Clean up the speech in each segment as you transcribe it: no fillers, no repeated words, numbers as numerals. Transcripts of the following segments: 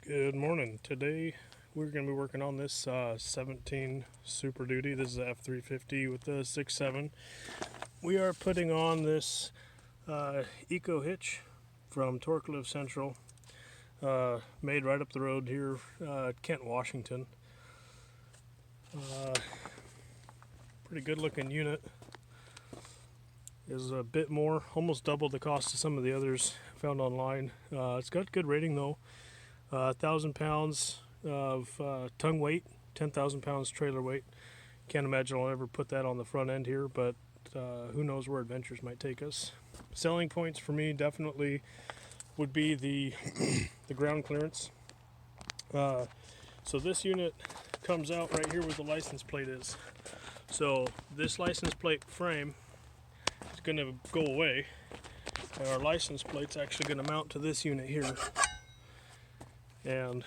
Good morning. Today we're going to be working on this 17 Super Duty. This is a F350 with the 6.7. We are putting on this Eco Hitch from Torque Live Central, made right up the road here at Kent, Washington. Pretty good looking unit. Is a bit more, almost double the cost of some of the others found online. It's got good rating though. 1,000 pounds of tongue weight, 10,000 pounds trailer weight. Can't imagine I'll ever put that on the front end here, but who knows where adventures might take us. Selling points for me definitely would be the the ground clearance. So this unit comes out right here where the license plate is. So this license plate frame is going to go away, and our license plate's actually going to mount to this unit here. And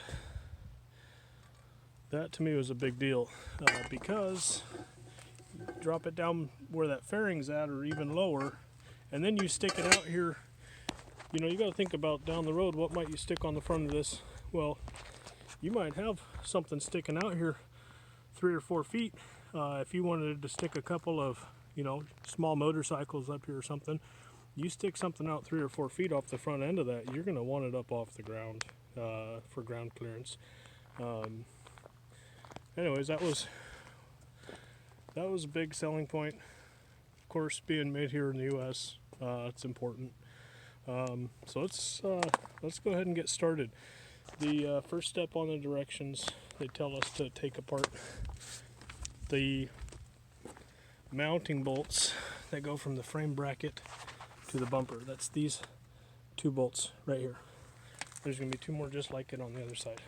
that to me was a big deal because you drop it down where that fairing's at or even lower, and then you stick it out here. You know, you got to think about down the road, what might you stick on the front of this? Well, you might have something sticking out here 3 or 4 feet. If you wanted to stick a couple of, small motorcycles up here or something, you stick something out 3 or 4 feet off the front end of that, you're going to want it up off the ground. For ground clearance. Anyways, that was a big selling point. Of course, being made here in the U.S., it's important. So let's go ahead and get started. The first step on the directions, they tell us to take apart the mounting bolts that go from the frame bracket to the bumper. That's these 2 bolts right here. There's going to be 2 more just like it on the other side.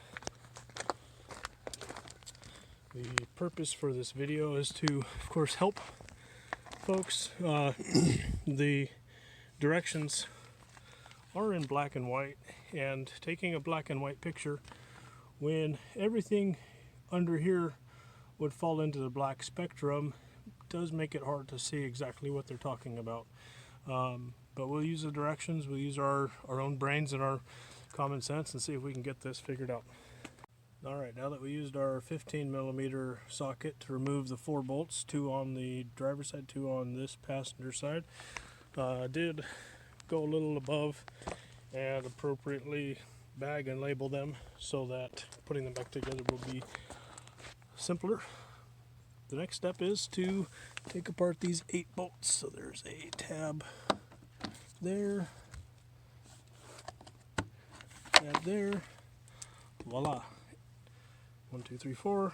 The purpose for this video is to, of course, help folks. The directions are in black and white, and taking a black and white picture when everything under here would fall into the black spectrum does make it hard to see exactly what they're talking about. But we'll use the directions, we'll use our own brains and our common sense and see if we can get this figured out. Alright, now that we used our 15mm socket to remove the 4 bolts, 2 on the driver's side, 2 on this passenger side, I did go a little above and appropriately bag and label them so that putting them back together will be simpler. The next step is to take apart these 8 bolts. So there's a tab there, and there, voila. 1, 2, 3, 4.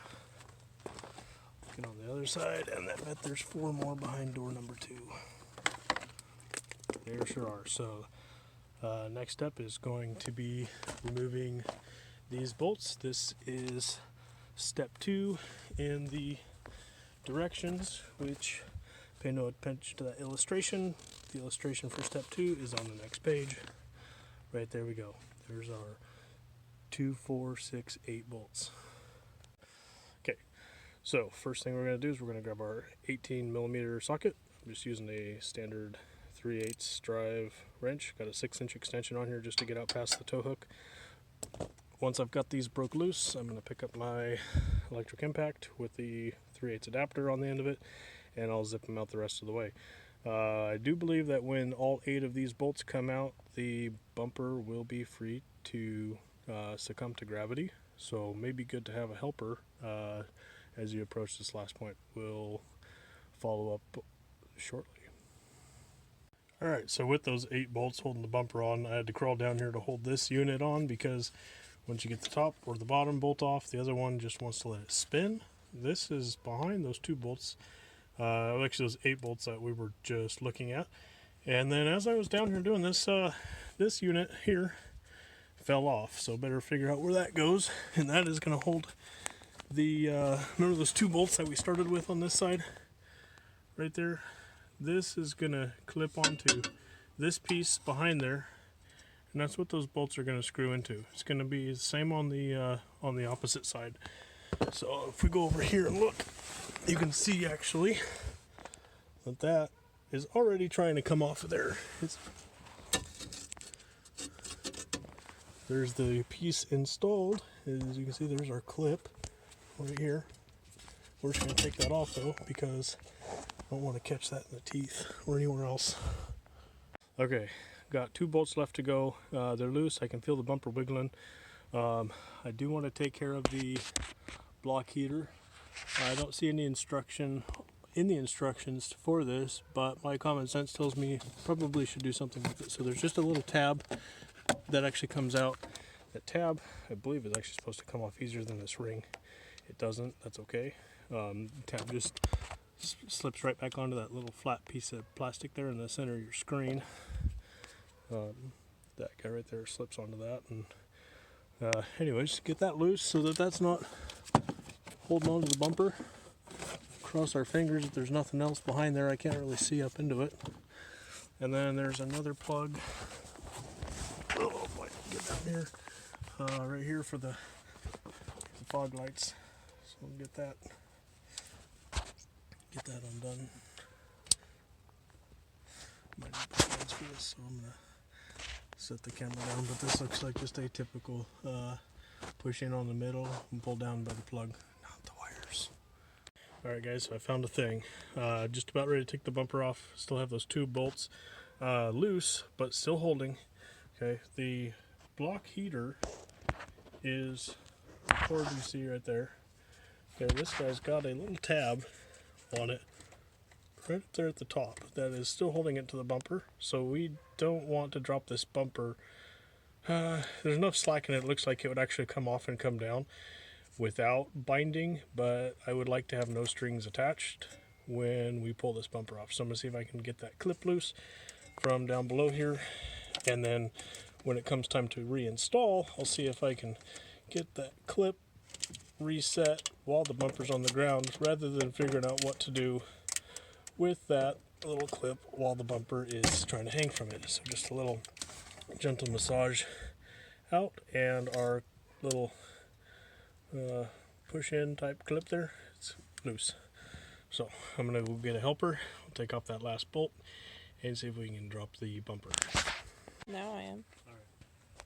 Get on the other side, and I bet there's 4 more behind door number 2. There sure are. So next step is going to be removing these bolts. This is step 2 in the directions, which pay no attention to that illustration. The illustration for step 2 is on the next page. Right there we go. There's our 2, 4, 6, 8 bolts. Okay, so first thing we're going to do is we're going to grab our 18mm socket. I'm just using a standard 3/8 drive wrench. Got a 6-inch extension on here just to get out past the tow hook. Once I've got these broke loose, I'm going to pick up my electric impact with the 3/8 adapter on the end of it, and I'll zip them out the rest of the way. I do believe that when all 8 of these bolts come out, the bumper will be free to succumb to gravity, so maybe good to have a helper as you approach this last point. We'll follow up shortly. Alright, so with those 8 bolts holding the bumper on, I had to crawl down here to hold this unit on because once you get the top or the bottom bolt off, the other one just wants to let it spin. This is behind those 2 bolts. Actually those 8 bolts that we were just looking at. And then as I was down here doing this, this unit here fell off, so better figure out where that goes. And that is going to hold the, remember those 2 bolts that we started with on this side? Right there. This is going to clip onto this piece behind there, and that's what those bolts are going to screw into. It's going to be the same on the opposite side. So if we go over here and look, you can see actually that is already trying to come off of there. there's the piece installed. As you can see, there's our clip right here. We're just going to take that off though, because I don't want to catch that in the teeth or anywhere else. Okay, got 2 bolts left to go. They're loose. I can feel the bumper wiggling. I do want to take care of the block heater. I don't see any instruction in the instructions for this, but my common sense tells me probably should do something with it. So there's just a little tab that actually comes out. That tab, I believe, is actually supposed to come off easier than this ring. It doesn't. That's okay. The tab just slips right back onto that little flat piece of plastic there in the center of your screen. That guy right there slips onto that, and anyways, get that loose so that that's not holding onto the bumper. Cross our fingers that there's nothing else behind there. I can't really see up into it. And then there's another plug. Oh boy, get down here. Right here for the fog lights. So we'll get that undone. Might need to put hands for this, so I'm gonna set the camera down. But this looks like just a typical push in on the middle and pull down by the plug, not the wires. Alright guys, so I found a thing. Just about ready to take the bumper off. Still have those 2 bolts loose, but still holding. Okay, the block heater is the cord you see right there. Okay, this guy's got a little tab on it right there at the top that is still holding it to the bumper, so we don't want to drop this bumper. There's enough slack in it. It looks like it would actually come off and come down without binding, but I would like to have no strings attached when we pull this bumper off. So I'm going to see if I can get that clip loose from down below here, and then when it comes time to reinstall, I'll see if I can get that clip reset while the bumper's on the ground, rather than figuring out what to do with that little clip while the bumper is trying to hang from it. So just a little gentle massage out, and our little push-in type clip there, it's loose. So I'm gonna go get a helper. I'll take off that last bolt and see if we can drop the bumper. Now I am. All right,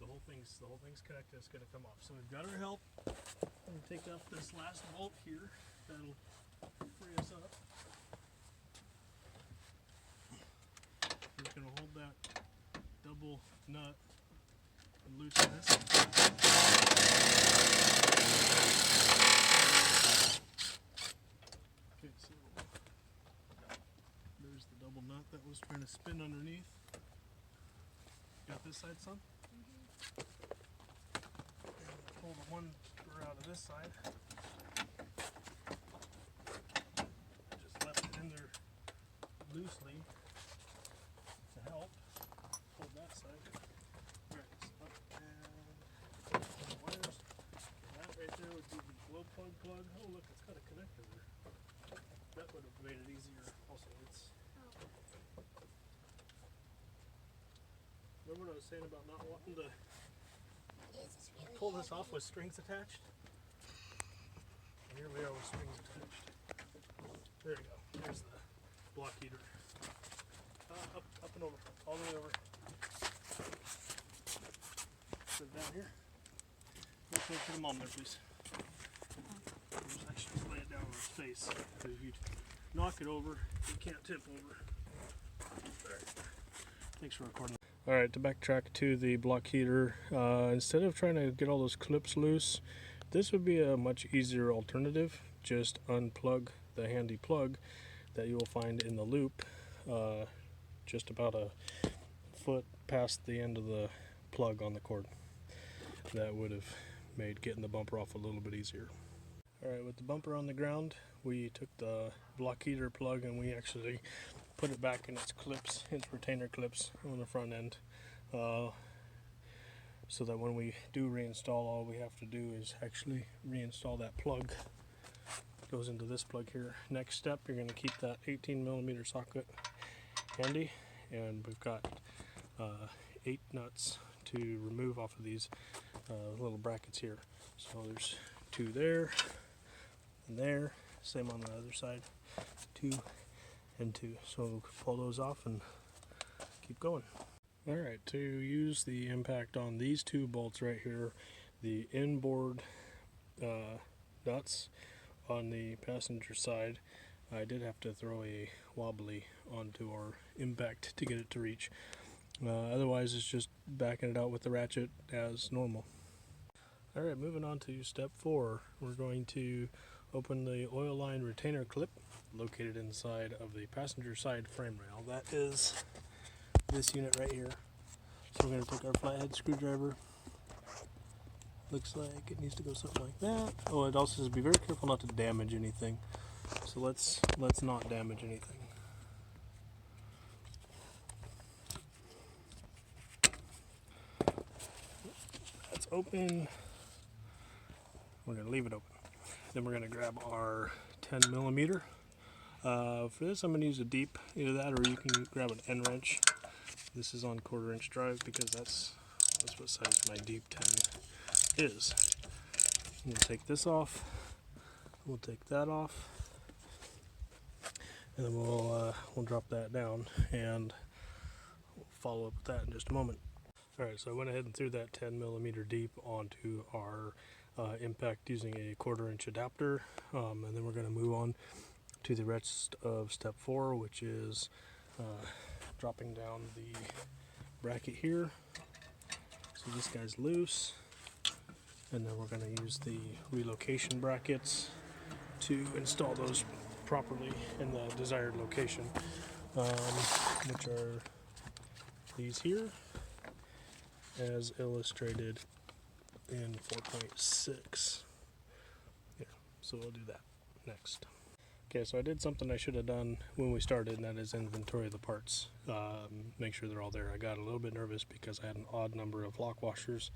the whole thing's connected. It's gonna come off. So we've got our help. I'm gonna take off this last bolt here. That'll free us up. I'm just gonna hold that double nut and loosen this. Okay, so there's the double nut that was trying to spin underneath. Got this side some? Pull the one screw out of this side. Just left it in there loosely to help. Hold that side. Alright, so up and the wires. That right there would be the glow plug. Oh look, it's got a connector there. That would have made it easier. Also, it's. Remember what I was saying about not wanting to pull this off with strings attached? And here we are with strings attached. There you go. There's the block heater. Up and over. All the way over. Put it down here. Put them on there, please. Just actually lay it down on its face. Because if you knock it over, it can't tip over. Alright. Thanks for recording. Alright, to backtrack to the block heater, instead of trying to get all those clips loose, this would be a much easier alternative. Just unplug the handy plug that you will find in the loop, just about a foot past the end of the plug on the cord. That would have made getting the bumper off a little bit easier. Alright, with the bumper on the ground, we took the block heater plug and we actually put it back in its clips, its retainer clips on the front end, so that when we do reinstall, all we have to do is actually reinstall that plug. It goes into this plug here. Next step, you're going to keep that 18mm socket handy, and we've got 8 nuts to remove off of these little brackets here. So there's 2 there and there, same on the other side, 2 and 2. So we'll pull those off and keep going. Alright, to use the impact on these two bolts right here, the inboard nuts on the passenger side, I did have to throw a wobbly onto our impact to get it to reach. Otherwise it's just backing it out with the ratchet as normal. Alright, moving on to step 4. We're going to open the oil line retainer clip located inside of the passenger side frame rail. That is this unit right here. So we're going to take our flathead screwdriver. Looks like it needs to go something like that. Oh, it also says be very careful not to damage anything. So let's not damage anything. That's open. We're going to leave it open. Then we're going to grab our 10 millimeter. For this I'm going to use a deep, either that or you can grab an end wrench. This is on 1/4 inch drive because that's what size my deep 10 is. We'll take this off. We'll take that off. And then we'll drop that down and we'll follow up with that in just a moment. Alright, so I went ahead and threw that 10 millimeter deep onto our impact using a 1/4 inch adapter. And then we're going to move on to the rest of step 4, which is dropping down the bracket here. So this guy's loose, and then we're going to use the relocation brackets to install those properly in the desired location, which are these here as illustrated in 4.6. Yeah, so we'll do that next. Okay, so I did something I should have done when we started, and that is inventory the parts. Make sure they're all there. I got a little bit nervous because I had an odd number of lock washers,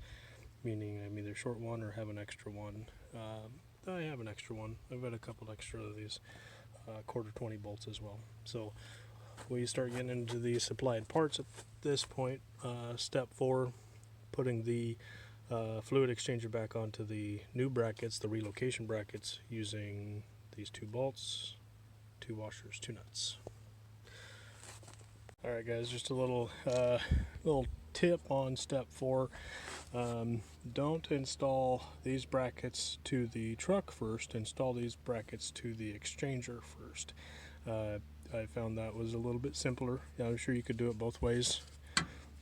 meaning I'm either short one or have an extra one. I have an extra one. I've got a couple extra of these 1/4 bolts as well. So we start getting into the supplied parts at this point. Step 4, putting the fluid exchanger back onto the new brackets, the relocation brackets, using these 2 bolts, 2 washers, 2 nuts. Alright guys, just a little tip on step 4. Don't install these brackets to the truck first. Install these brackets to the exchanger first. I found that was a little bit simpler. Yeah, I'm sure you could do it both ways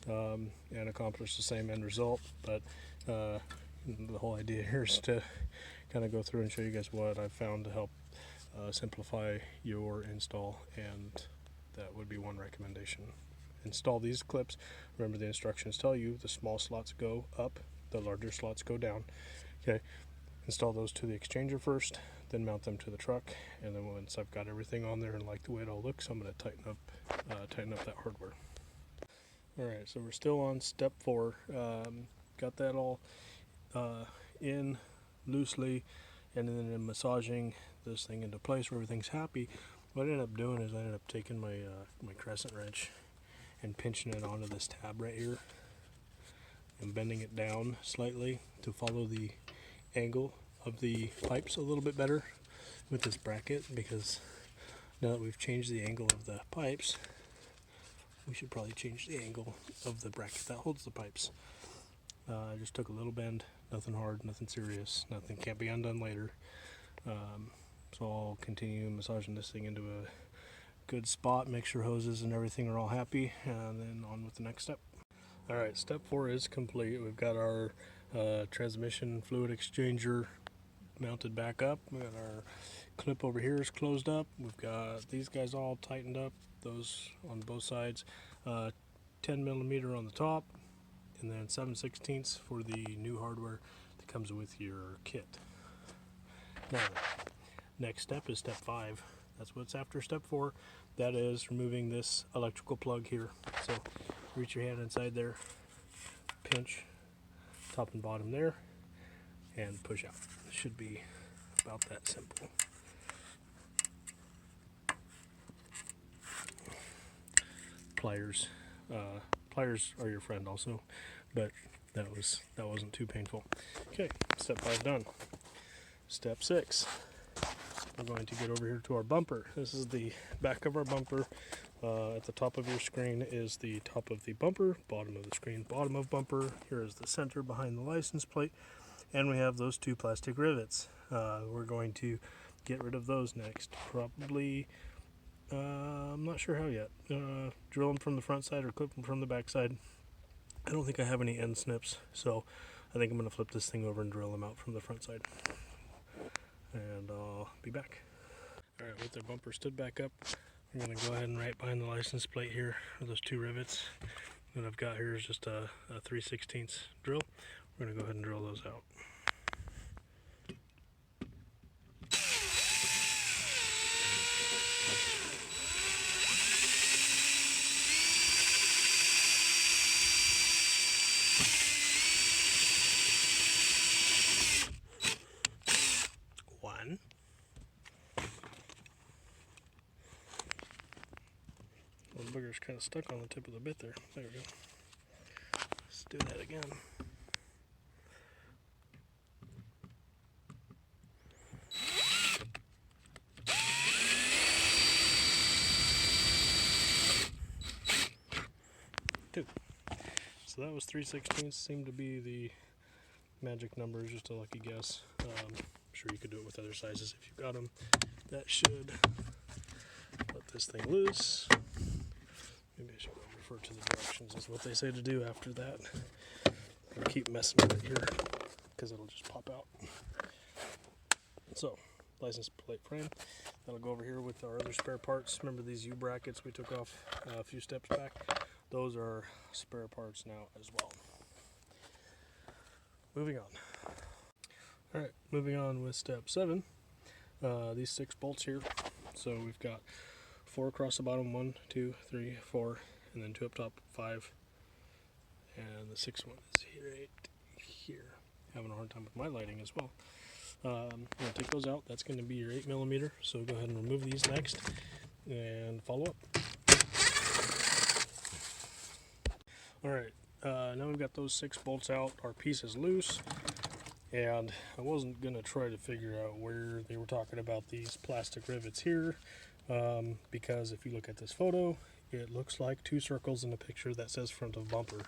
and accomplish the same end result, but the whole idea here is to kind of go through and show you guys what I've found to help simplify your install, and that would be one recommendation. Install these clips. Remember, the instructions tell you the small slots go up, the larger slots go down. Okay, install those to the exchanger first, then mount them to the truck, and then once I've got everything on there and like the way it all looks, I'm going to tighten up that hardware. Alright, so we're still on step 4. Got that all in loosely, and then in massaging this thing into place where everything's happy. What I ended up doing is I ended up taking my my crescent wrench and pinching it onto this tab right here and bending it down slightly to follow the angle of the pipes a little bit better with this bracket, because now that we've changed the angle of the pipes, we should probably change the angle of the bracket that holds the pipes. I just took a little bend, nothing hard, nothing serious, nothing can't be undone later. So I'll continue massaging this thing into a good spot, make sure hoses and everything are all happy, and then on with the next step. Alright, step 4 is complete. We've got our transmission fluid exchanger mounted back up. We've got our clip over here is closed up. We've got these guys all tightened up, those on both sides. 10 millimeter on the top, and then 7/16 for the new hardware that comes with your kit. Now, next step is step 5. That's what's after step 4. That is removing this electrical plug here. So reach your hand inside there, pinch top and bottom there, and push out. It should be about that simple. Pliers. Pliers are your friend also, but that wasn't too painful. Okay, step 5 done. Step 6. we're going to get over here to our bumper. This is the back of our bumper. At the top of your screen is the top of the bumper, bottom of the screen, bottom of bumper. Here is the center behind the license plate, and we have those two plastic rivets. We're going to get rid of those next. Probably, I'm not sure how yet. Drill them from the front side or clip them from the back side. I don't think I have any end snips, so I think I'm going to flip this thing over and drill them out from the front side. And I'll be back. Alright, with the bumper stood back up, I'm going to go ahead and right behind the license plate here are those two rivets that I've got here is just a 3/16 drill. We're going to go ahead and drill those out. One. The booger's kind of stuck on the tip of the bit there. There we go. Let's do that again. Two. So that was 3/16. Seemed to be the magic number, just a lucky guess. I'm sure you could do it with other sizes if you've got them. That should let this thing loose. Maybe I should go refer to the directions is what they say to do after that. I'll keep messing with it here because it'll just pop out. So, license plate frame. That'll go over here with our other spare parts. Remember these U brackets we took off a few steps back? Those are spare parts now as well. Moving on. Alright, moving on with step 7. These 6 bolts here. So we've got 4 across the bottom, 1, 2, 3, 4, and then 2 up top, 5. And the 6th one is right here. Having a hard time with my lighting as well. I'm going to take those out. That's going to be your 8mm. So go ahead and remove these next and follow up. Alright, now we've got those 6 bolts out. Our piece is loose. And I wasn't going to try to figure out where they were talking about these plastic rivets here. Because if you look at this photo, it looks like 2 circles in a picture that says front of bumper.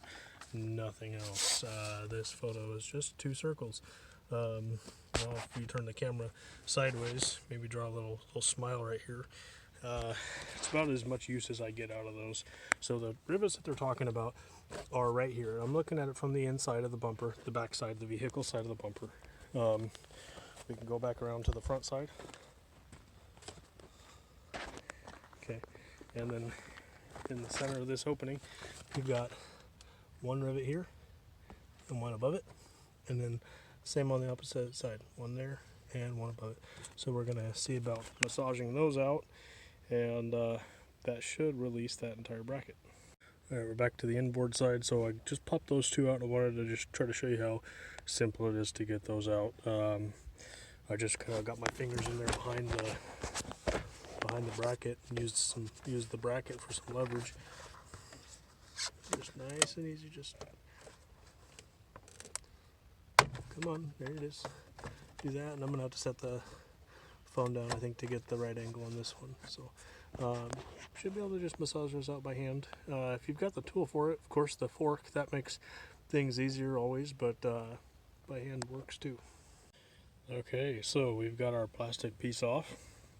Nothing else. This photo is just 2 circles. Now if you turn the camera sideways, maybe draw a little smile right here. It's about as much use as I get out of those. So the rivets that they're talking about are right here. I'm looking at it from the inside of the bumper, the back side, the vehicle side of the bumper. We can go back around to the front side. Okay, and then in the center of this opening, you've got 1 rivet here and 1 above it, and then same on the opposite side, 1 there and 1 above it. So we're going to see about massaging those out, and that should release that entire bracket. Alright, we're back to the inboard side, so I just popped those 2 out and I wanted to just try to show you how simple it is to get those out. I just kind of got my fingers in there behind the bracket and used the bracket for some leverage. Just nice and easy, just come on, there it is. Do that, and I'm gonna have to set the phone down, I think, to get the right angle on this one. So should be able to just massage those out by hand. If you've got the tool for it, of course the fork, that makes things easier always, but by hand works too. Okay, so we've got our plastic piece off.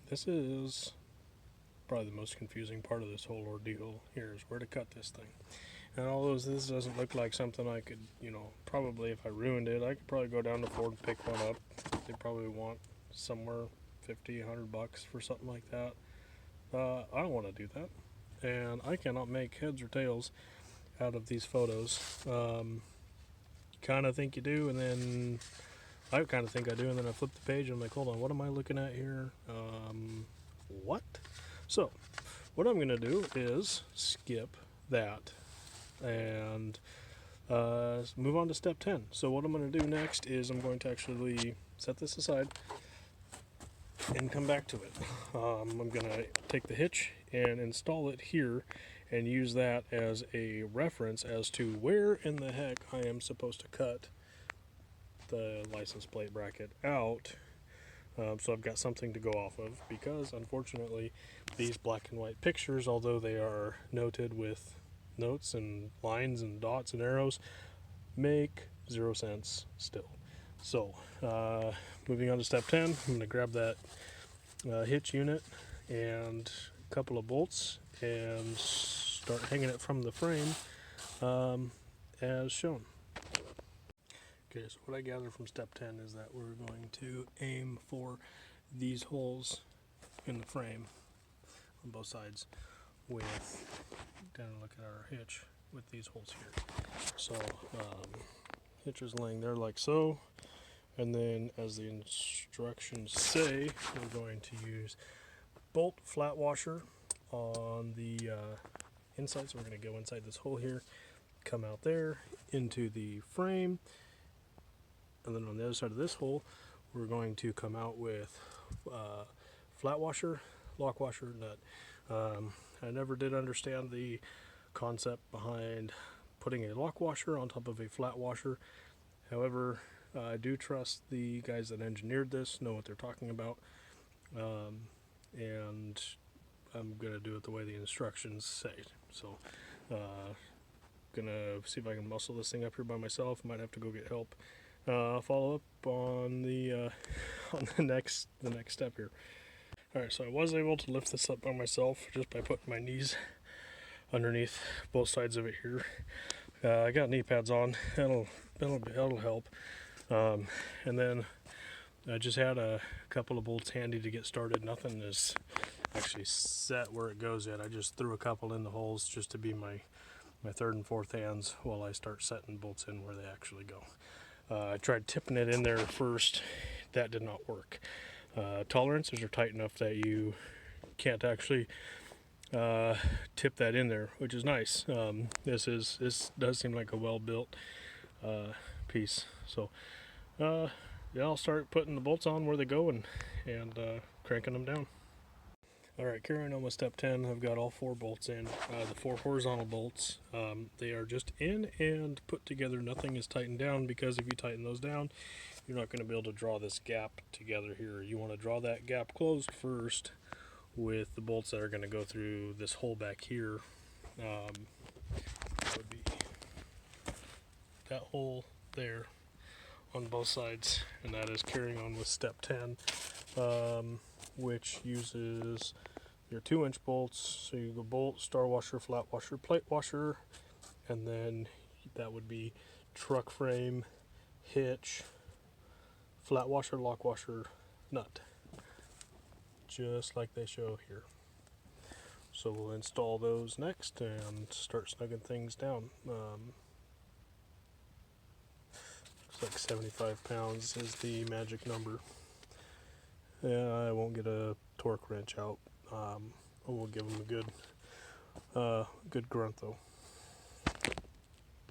This is probably the most confusing part of this whole ordeal here, is where to cut this thing. And although this doesn't look like something I could, probably if I ruined it, I could probably go down to Ford and pick one up. They probably want somewhere $50, $100 for something like that. I don't want to do that, and I cannot make heads or tails out of these photos. Kind of think you do, and then I kind of think I do, and then I flip the page and I'm like, hold on, what am I looking at here? What? So what I'm going to do is skip that and move on to step 10. So what I'm going to do next is I'm going to actually set this aside and come back to it. I'm going to take the hitch and install it here and use that as a reference as to where in the heck I am supposed to cut the license plate bracket out So I've got something to go off of, because unfortunately these black and white pictures, although they are noted with notes and lines and dots and arrows, make 0 sense still. So moving on to step 10, I'm going to grab that hitch unit and a couple of bolts and start hanging it from the frame as shown. Okay, so what I gather from step 10 is that we're going to aim for these holes in the frame on both sides with, kind of look at our hitch with these holes here. So hitch is laying there like so, and then as the instructions say, we're going to use bolt flat washer on the inside. So we're going to go inside this hole here, come out there into the frame, and then on the other side of this hole we're going to come out with flat washer, lock washer, nut. I never did understand the concept behind putting a lock washer on top of a flat washer. However, I do trust the guys that engineered this, know what they're talking about, and I'm gonna do it the way the instructions say. So gonna see if I can muscle this thing up here by myself. Might have to go get help. I'll follow up on the next step here. Alright, so I was able to lift this up by myself just by putting my knees underneath both sides of it here. I got knee pads on. That'll help. And then I just had a couple of bolts handy to get started. Nothing is actually set where it goes yet. I just threw a couple in the holes just to be my third and fourth hands while I start setting bolts in where they actually go. I tried tipping it in there first. That did not work. Tolerances are tight enough that you can't actually tip that in there, which is nice. This does seem like a well-built piece. So yeah, I'll start putting the bolts on where they go and cranking them down. Alright, carrying on with step 10, I've got all 4 bolts in. The 4 horizontal bolts, they are just in and put together. Nothing is tightened down, because if you tighten those down, you're not going to be able to draw this gap together here. You want to draw that gap closed first with the bolts that are going to go through this hole back here. That would be that hole there on both sides, and that is carrying on with step 10, which uses your 2-inch bolts. So you go bolt, star washer, flat washer, plate washer, and then that would be truck frame, hitch, flat washer, lock washer, nut, just like they show here. So we'll install those next and start snugging things down. Looks like 75 pounds is the magic number. Yeah, I won't get a torque wrench out. We'll give them a good grunt though.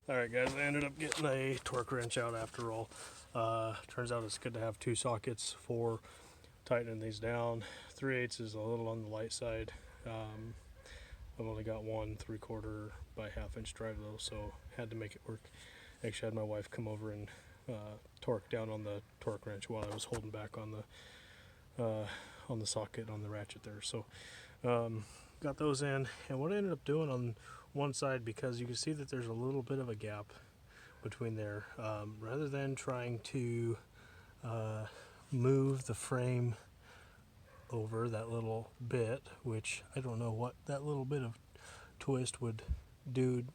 Alright guys, I ended up getting a torque wrench out after all. Turns out it's good to have 2 sockets for tightening these down. 3/8 is a little on the light side. I've only got 1 3/4 by 1/2 inch drive though, so had to make it work. Actually had my wife come over and torque down on the torque wrench while I was holding back on the socket on the ratchet there. So got those in, and what I ended up doing on one side, because you can see that there's a little bit of a gap between there, rather than trying to move the frame over that little bit, which I don't know what that little bit of twist would do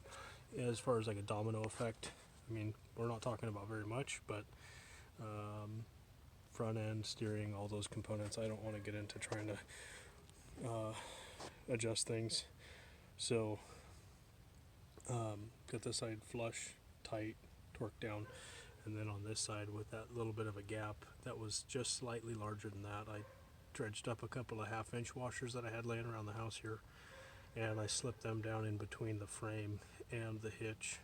as far as like a domino effect. I mean, we're not talking about very much, but front end, steering, all those components, I don't want to get into trying to adjust things. So got this side flush, tight, torque down, and then on this side with that little bit of a gap that was just slightly larger than that, I dredged up a couple of 1/2 inch washers that I had laying around the house here, and I slipped them down in between the frame and the hitch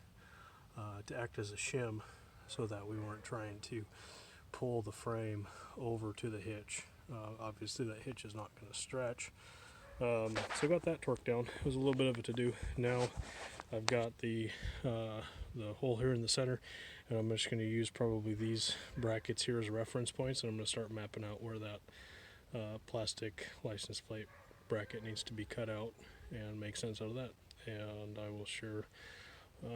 to act as a shim, so that we weren't trying to pull the frame over to the hitch. Obviously that hitch is not going to stretch. So I got that torqued down. It was a little bit of a to-do. Now I've got the hole here in the center, And I'm just going to use probably these brackets here as reference points, and I'm going to start mapping out where that plastic license plate bracket needs to be cut out and make sense out of that. And I will share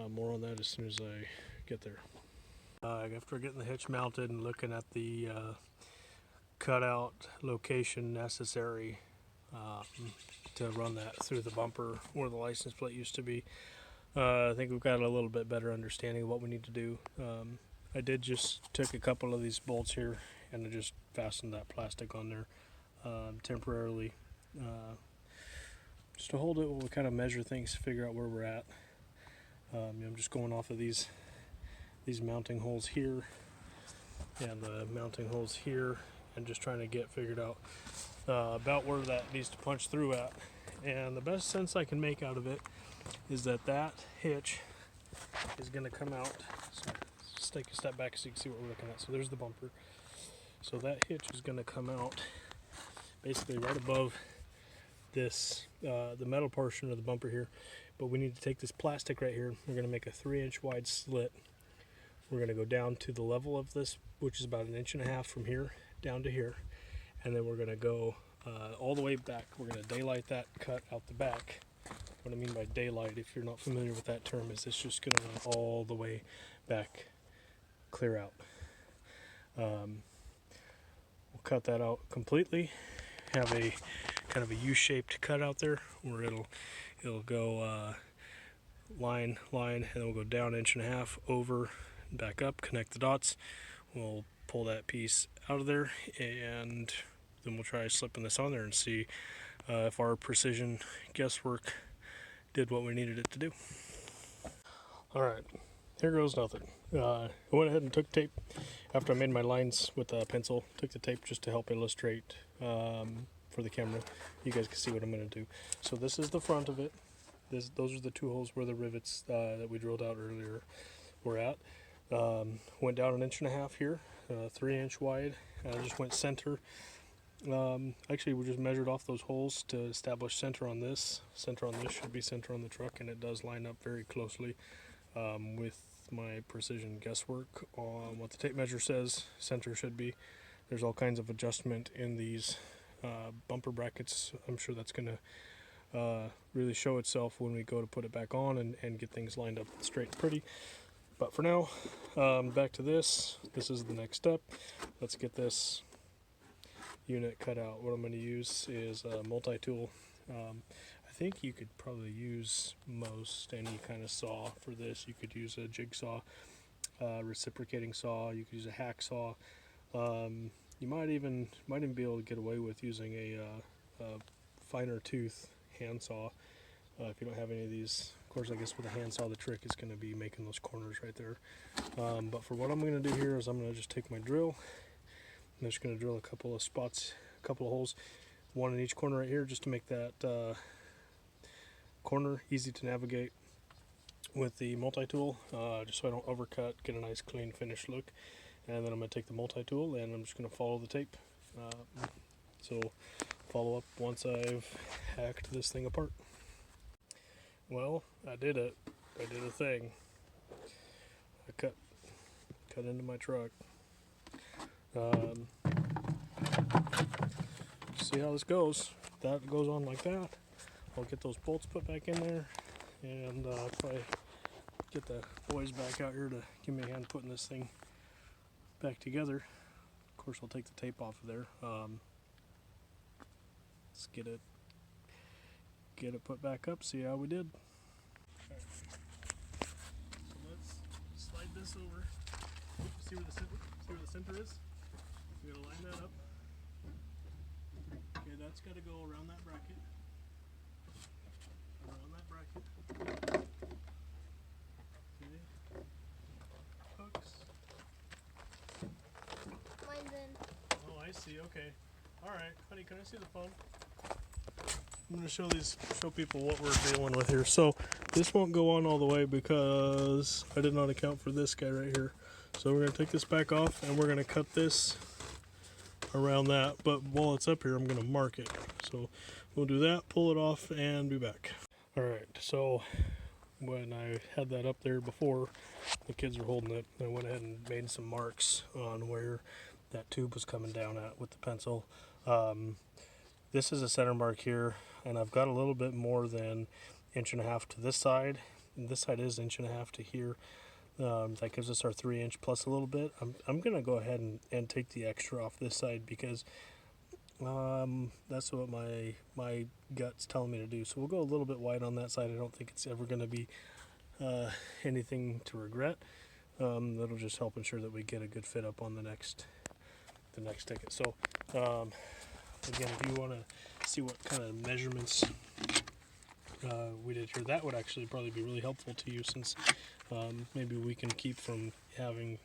more on that as soon as I get there. After getting the hitch mounted and looking at the cutout location necessary to run that through the bumper where the license plate used to be, I think we've got a little bit better understanding of what we need to do. I did just took a couple of these bolts here and I just fastened that plastic on there temporarily, just to hold it while we kind of measure things, figure out where we're at. I'm just going off of these mounting holes here and the mounting holes here, and just trying to get figured out about where that needs to punch through at. And the best sense I can make out of it is that hitch is going to come out. So let's take a step back so you can see what we're looking at. So there's the bumper. So that hitch is going to come out basically right above this, the metal portion of the bumper here. But we need to take this plastic right here. We're going to make a 3-inch wide slit. We're going to go down to the level of this, which is about 1.5 inches from here down to here. And then we're going to go all the way back. We're going to daylight that cut out the back. What I mean by daylight, if you're not familiar with that term, is it's just going to run all the way back, clear out. We'll cut that out completely. Have a kind of a U-shaped cut out there where it'll go line, and then we'll go down 1.5 inches over, back up, connect the dots. We'll pull that piece out of there, and then we'll try slipping this on there and see if our precision guesswork did what we needed it to do. Alright, here goes nothing. I went ahead and took tape after I made my lines with a pencil. Took the tape just to help illustrate for the camera. You guys can see what I'm going to do. So this is the front of it. Those are the 2 holes where the rivets that we drilled out earlier were at. Went down 1.5 inches here, 3-inch wide. I just went center. Actually, we just measured off those holes to establish center on this. Center on this should be center on the truck, and it does line up very closely with my precision guesswork on what the tape measure says center should be. There's all kinds of adjustment in these bumper brackets. I'm sure that's going to really show itself when we go to put it back on and get things lined up straight and pretty. But for now, back to this. This is the next step. Let's get this unit cut out. What I'm going to use is a multi-tool. I think you could probably use most any kind of saw for this. You could use a jigsaw, reciprocating saw. You could use a hacksaw. You might even be able to get away with using a finer tooth handsaw if you don't have any of these. Of course, I guess with a handsaw, the trick is going to be making those corners right there. But for what I'm going to do here is I'm going to just take my drill. I'm just going to drill a couple of spots, a couple of holes, one in each corner right here, just to make that corner easy to navigate with the multi-tool, just so I don't overcut, get a nice clean finished look. And then I'm going to take the multi-tool and I'm just going to follow the tape. So follow up once I've hacked this thing apart. Well, I did it. I did a thing. I cut into my truck. See how this goes. That goes on like that. I'll get those bolts put back in there, and probably get the boys back out here to give me a hand putting this thing back together. Of course, I'll take the tape off of there. Let's get it put back up. See how we did. Right. So let's slide this over. See where the center is. We gotta line that up. Okay, that's got to go around that bracket. Around that bracket. Okay. Hooks. Mine's in. Oh, I see. Okay. All right, honey, can I see the phone? I'm going to show people what we're dealing with here. So this won't go on all the way because I did not account for this guy right here. So we're going to take this back off and we're going to cut this around that. But while it's up here, I'm going to mark it. So we'll do that, pull it off, and be back. All right, so when I had that up there before, the kids were holding it. I went ahead and made some marks on where that tube was coming down at with the pencil. This is a center mark here, and I've got a little bit more than 1.5 to this side. And this side is 1.5 to here. That gives us our 3-inch plus a little bit. I'm gonna go ahead and take the extra off this side because that's what my gut's telling me to do. So we'll go a little bit wide on that side. I don't think it's ever gonna be anything to regret. That'll just help ensure that we get a good fit up on the next ticket. So again, if you want to see what kind of measurements we did here, that would actually probably be really helpful to you, since maybe we can keep from having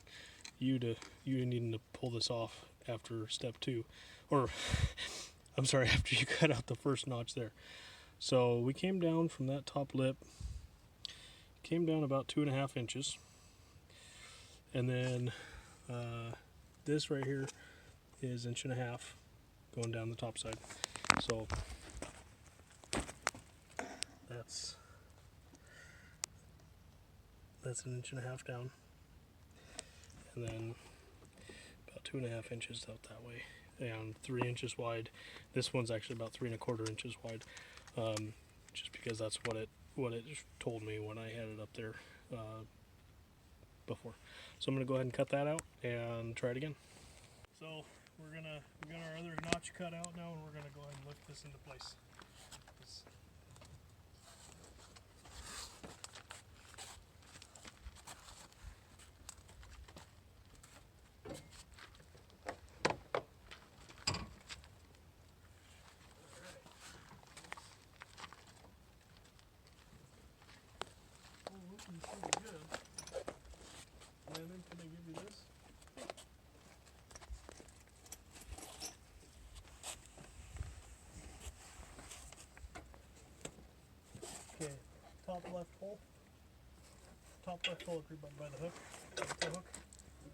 you needing to pull this off after step 2, or I'm sorry, after you cut out the first notch there. So we came down from that top lip, came down about 2.5 inches, and then this right here is 1.5 inches going down the top side. So that's 1.5 inches down, and then about 2.5 inches out that way, and 3 inches wide. This one's actually about 3.25 inches wide, just because that's what it told me when I had it up there before. So I'm gonna go ahead and cut that out and try it again. So we got our other notch cut out now, and we're gonna go ahead and lift this into place. Looking pretty good. Landon, can I give you this? Okay, top left hole by the hook, the hook,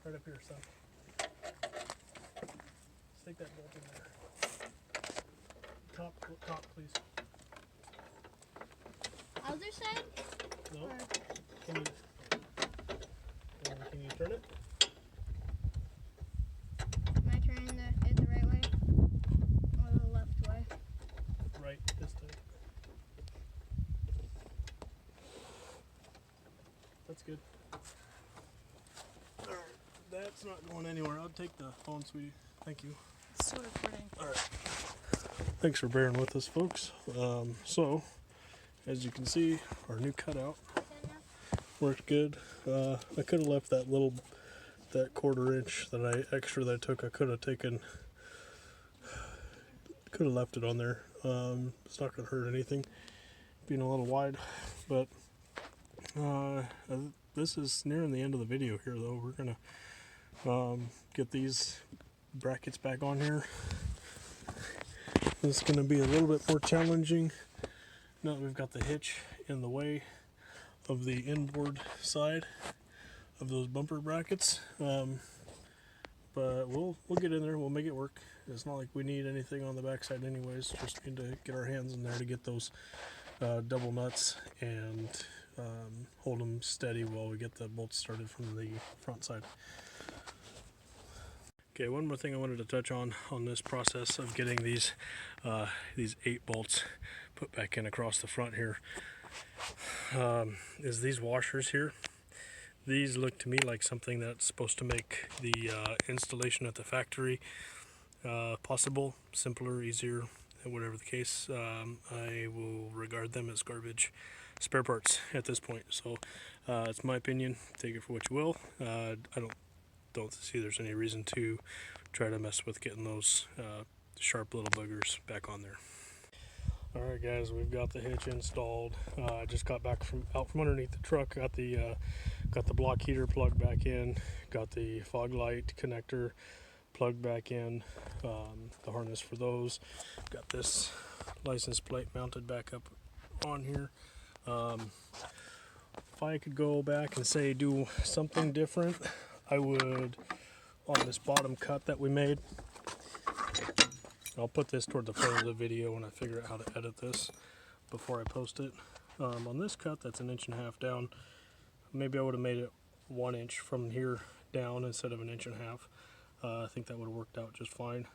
right up here, son. Stick that bolt in there. Top, please. Other side? No. Or Can you turn it? am I turning it the right way? Or the left way? Right, this time. That's good. Alright, that's not going anywhere. I'll take the phone, sweetie. Thank you. It's still recording. Alright. Thanks for bearing with us, folks. So, as you can see, our new cutout worked good. I could have left that 1/4 inch that I took. I could have left it on there. It's not going to hurt anything, being a little wide. But this is nearing the end of the video here, though. We're gonna get these brackets back on here. This is going to be a little bit more challenging. Now that we've got the hitch in the way of the inboard side of those bumper brackets, but we'll get in there. We'll make it work. It's not like we need anything on the backside anyways. Just need to get our hands in there to get those double nuts and hold them steady while we get the bolts started from the front side. Okay, one more thing I wanted to touch on this process of getting these 8 bolts put back in across the front here, is these washers here. These look to me like something that's supposed to make the installation at the factory possible, simpler, easier, whatever the case. I will regard them as garbage spare parts at this point. So it's my opinion. Take it for what you will. I don't see there's any reason to try to mess with getting those sharp little boogers back on there. Alright guys, we've got the hitch installed. I just got back out from underneath the truck, got the block heater plugged back in, got the fog light connector plugged back in, the harness for those, got this license plate mounted back up on here. If I could go back and say do something different, I would, on this bottom cut that we made, I'll put this toward the front of the video when I figure out how to edit this before I post it. On this cut, that's 1.5 inches down. Maybe I would have made it 1 inch from here down instead of 1.5 inches. I think that would have worked out just fine.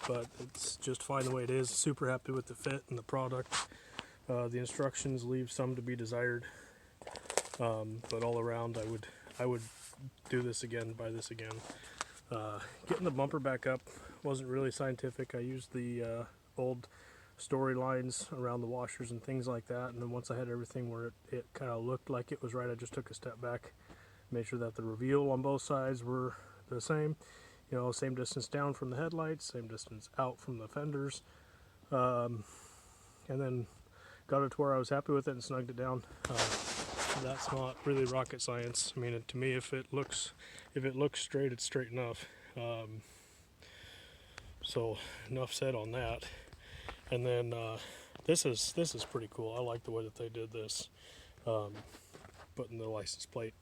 But it's just fine the way it is. Super happy with the fit and the product. The instructions leave some to be desired, but all around I would do this again, buy this again. Getting the bumper back up wasn't really scientific. I used the old storylines around the washers and things like that, and then once I had everything where it kind of looked like it was right, I just took a step back, made sure that the reveal on both sides were the same, you know, same distance down from the headlights, same distance out from the fenders, and then got it to where I was happy with it and snugged it down. That's not really rocket science. I mean, to me, if it looks straight, it's straight enough. So enough said on that. And then this is pretty cool. I like the way that they did this, putting the license plate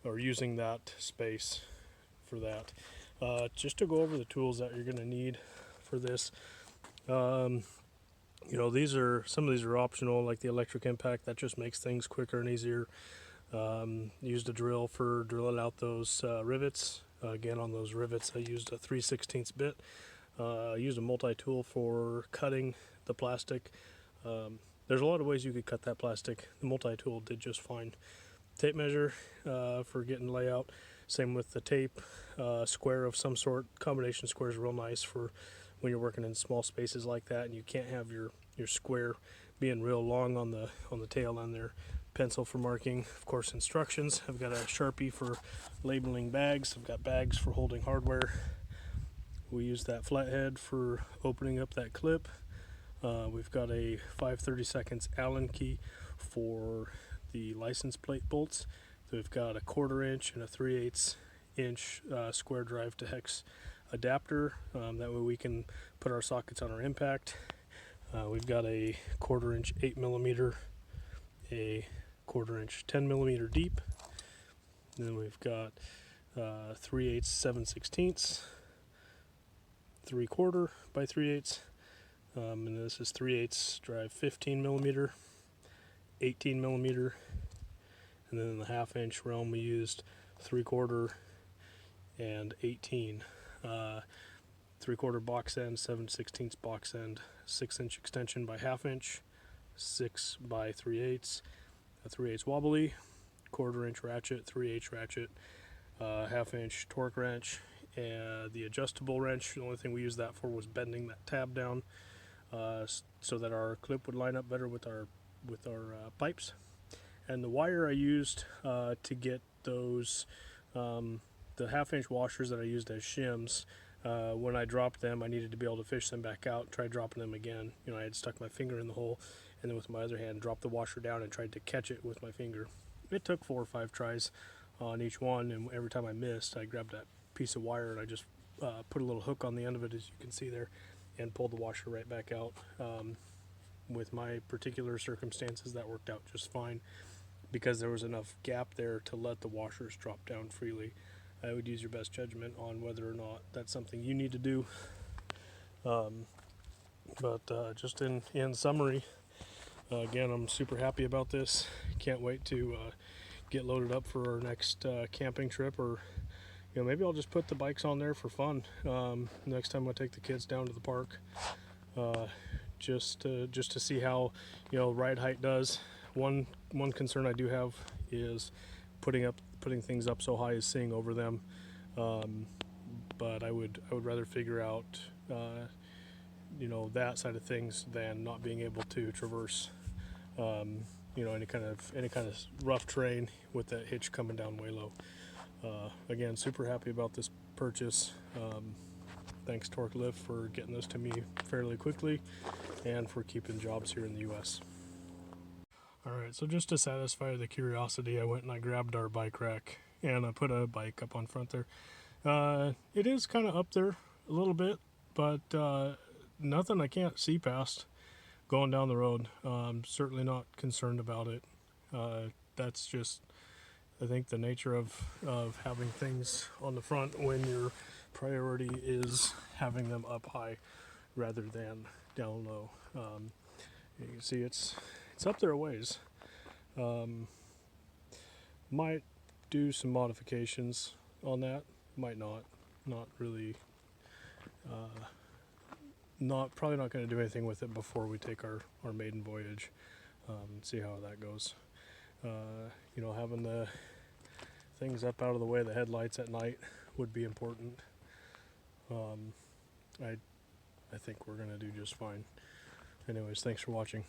or using that space for that. Just to go over the tools that you're going to need for this. You know, some of these are optional, like the electric impact. That just makes things quicker and easier. Used a drill for drilling out those rivets. Again, on those rivets, I used a 3/16 bit. I used a multi-tool for cutting the plastic. There's a lot of ways you could cut that plastic. The multi-tool did just fine. Tape measure for getting layout. Same with the tape. Square of some sort. Combination square is real nice for when you're working in small spaces like that, and you can't have your square being real long on the tail end there. Pencil for marking. Of course, instructions. I've got a Sharpie for labeling bags. I've got bags for holding hardware. We use that flathead for opening up that clip. We've got a 5/32 Allen key for the license plate bolts. We've got a 1/4 inch and a 3/8 inch square drive to hex adapter. That way we can put our sockets on our impact. We've got a 1/4 inch 8mm, a 1/4 inch 10mm deep. And then we've got 3/8 7/16, 3/4 by 3/8. And this is 3/8 drive 15mm, 18mm, and then in the 1/2 inch realm we used 3/4 and 18. 3/4 box end, 7/16 box end, 6-inch extension by 1/2 inch, 6 by 3/8, a 3/8 wobbly, 1/4 inch ratchet, 3/8 ratchet, 1/2 inch torque wrench, and the adjustable wrench. The only thing we used that for was bending that tab down so that our clip would line up better with our pipes. And the wire I used to get those the 1/2 inch washers that I used as shims. When I dropped them, I needed to be able to fish them back out, try dropping them again. You know, I had stuck my finger in the hole, and then with my other hand dropped the washer down and tried to catch it with my finger. It took 4 or 5 tries on each one, and every time I missed, I grabbed that piece of wire and I just put a little hook on the end of it, as you can see there, and pulled the washer right back out. With my particular circumstances, that worked out just fine because there was enough gap there to let the washers drop down freely. I would use your best judgment on whether or not that's something you need to do. But just in summary, again, I'm super happy about this. Can't wait to get loaded up for our next camping trip, or you know, maybe I'll just put the bikes on there for fun. Next time I take the kids down to the park, just to see how, you know, ride height does. One concern I do have is putting things up so high as seeing over them, but I would rather figure out you know, that side of things than not being able to traverse you know, any kind of rough terrain with that hitch coming down way low. Again, super happy about this purchase. Thanks Torque Lift for getting this to me fairly quickly and for keeping jobs here in the US. Alright, so just to satisfy the curiosity, I went and I grabbed our bike rack and I put a bike up on front there. It is kind of up there a little bit, but nothing I can't see past going down the road. I'm certainly not concerned about it. That's just, I think, the nature of having things on the front when your priority is having them up high rather than down low. You can see it's up there a ways. Might do some modifications on that. Might not. Not really. Probably not going to do anything with it before we take our maiden voyage. See how that goes. You know, having the things up out of the way, the headlights at night would be important. I think we're going to do just fine. Anyways, thanks for watching.